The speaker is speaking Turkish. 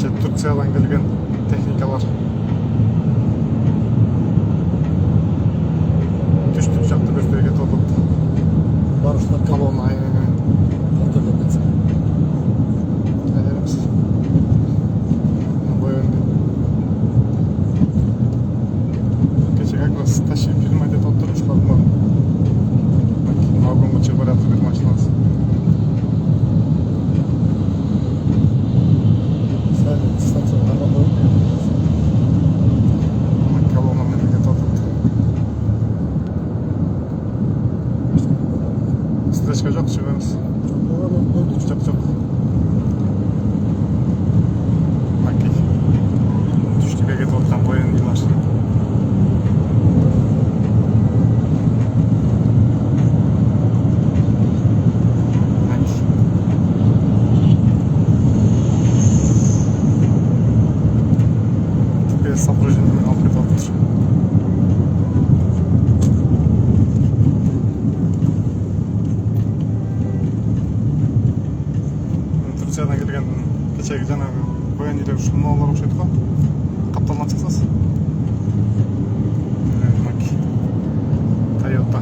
Turkiyadan kelgen teknikalar. Düştük çaktı gösterge topuktu. Barışlar Kalon aynen. hatırladım ben sana. Ederimiz. Bu yönde. Geçecek aklas taşı firmayda tutturmuş kalma. Bak, vagon geçe var yaptı bir maçınız. Sen stansiyon araba koyup Kalon'a memleket tuttu. Sizde çıkacak çıkıyoruz. Çok çok. Bak düştük ege toptan boyun yıllar. Saprojinin altı tatlıdır. Türkiye'den gelgen geçen jana koyan ile şunlar okşaydı da kaptandan çıksaz. Toyota.